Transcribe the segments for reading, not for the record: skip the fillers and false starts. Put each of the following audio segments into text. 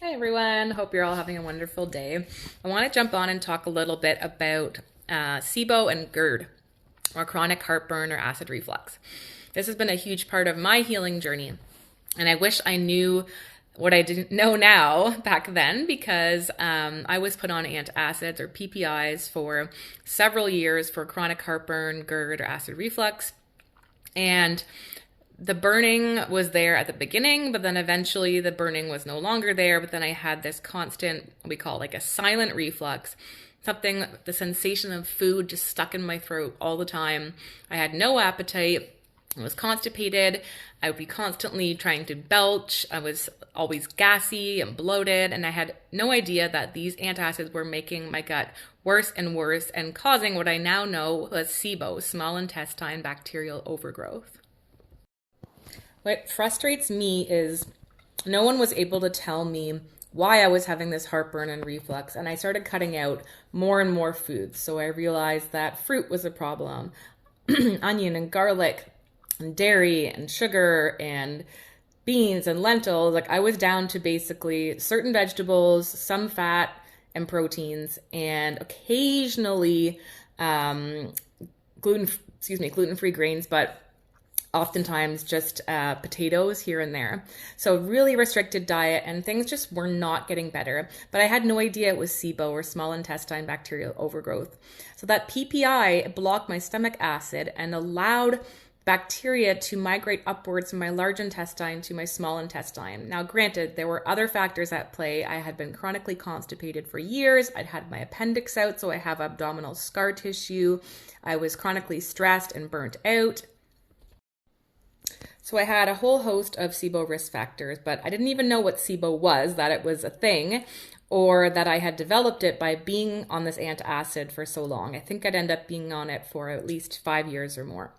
Hey everyone, hope you're all having a wonderful day. I want to jump on and talk a little bit about SIBO and GERD, or chronic heartburn or acid reflux. This has been a huge part of my healing journey, and I wish I knew what I didn't know now back then because I was put on antacids or PPIs for several years for chronic heartburn, GERD, or acid reflux. And the burning was there at the beginning, but then eventually the burning was no longer there. But then I had this constant, we call like a silent reflux, something, the sensation of food just stuck in my throat all the time. I had no appetite. I was constipated. I would be constantly trying to belch. I was always gassy and bloated. And I had no idea that these antacids were making my gut worse and worse and causing what I now know as SIBO, small intestine bacterial overgrowth. What frustrates me is no one was able to tell me why I was having this heartburn and reflux, and I started cutting out more and more foods. So I realized that fruit was a problem, onion and garlic and dairy and sugar and beans and lentils. Like I was down to basically certain vegetables, some fat and proteins, and occasionally gluten-free grains, but oftentimes just potatoes here and there. So really restricted diet, and things just were not getting better. But I had no idea it was SIBO, or small intestine bacterial overgrowth. So that PPI blocked my stomach acid and allowed bacteria to migrate upwards from my large intestine to my small intestine. Now, granted, there were other factors at play. I had been chronically constipated for years. I'd had my appendix out, so I have abdominal scar tissue. I was chronically stressed and burnt out. So I had a whole host of SIBO risk factors, but I didn't even know what SIBO was, that it was a thing, or that I had developed it by being on this antacid for so long. I think I'd end up being on it for at least 5 years or more.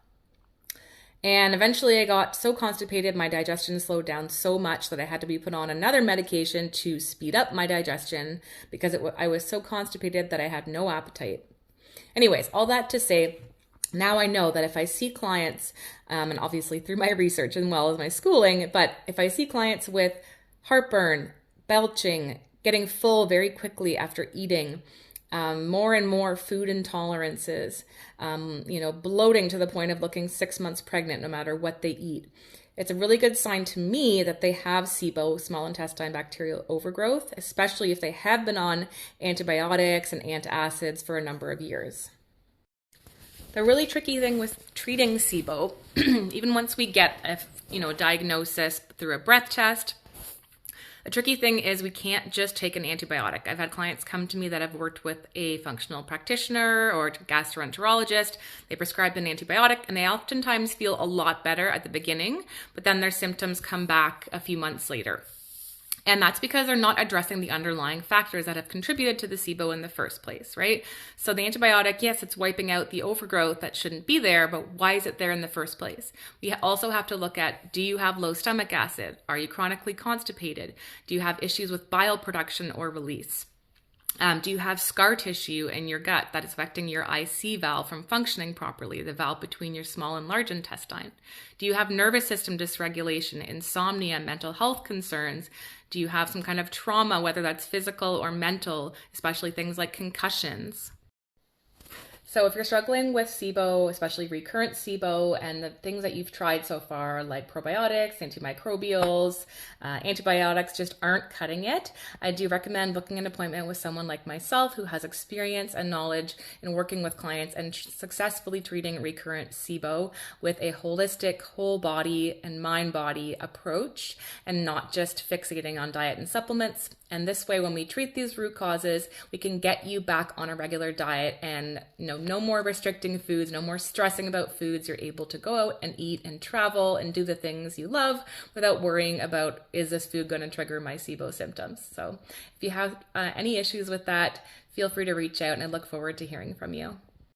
And eventually I got so constipated, my digestion slowed down so much that I had to be put on another medication to speed up my digestion because I was so constipated that I had no appetite. Anyways, all that to say, now I know that if I see clients, and obviously through my research as well as my schooling, but if I see clients with heartburn, belching, getting full very quickly after eating, more and more food intolerances, bloating to the point of looking 6 months pregnant no matter what they eat, it's a really good sign to me that they have SIBO, small intestine bacterial overgrowth, especially if they have been on antibiotics and antacids for a number of years. The really tricky thing with treating SIBO, even once we get a diagnosis through a breath test, the tricky thing is we can't just take an antibiotic. I've had clients come to me that have worked with a functional practitioner or gastroenterologist. They prescribed an antibiotic and they oftentimes feel a lot better at the beginning, but then their symptoms come back a few months later. And that's because they're not addressing the underlying factors that have contributed to the SIBO in the first place, right? So the antibiotic, yes, it's wiping out the overgrowth that shouldn't be there, but why is it there in the first place? We also have to look at, do you have low stomach acid? Are you chronically constipated? Do you have issues with bile production or release? Do you have scar tissue in your gut that is affecting your IC valve from functioning properly, the valve between your small and large intestine? Do you have nervous system dysregulation, insomnia, mental health concerns? Do you have some kind of trauma, whether that's physical or mental, especially things like concussions? So if you're struggling with SIBO, especially recurrent SIBO, and the things that you've tried so far, like probiotics, antimicrobials, antibiotics just aren't cutting it, I do recommend booking an appointment with someone like myself who has experience and knowledge in working with clients and successfully treating recurrent SIBO with a holistic whole body and mind body approach and not just fixating on diet and supplements. And this way, when we treat these root causes, we can get you back on a regular diet and no more restricting foods, no more stressing about foods. You're able to go out and eat and travel and do the things you love without worrying about, is this food going to trigger my SIBO symptoms? So if you have any issues with that, feel free to reach out and I look forward to hearing from you.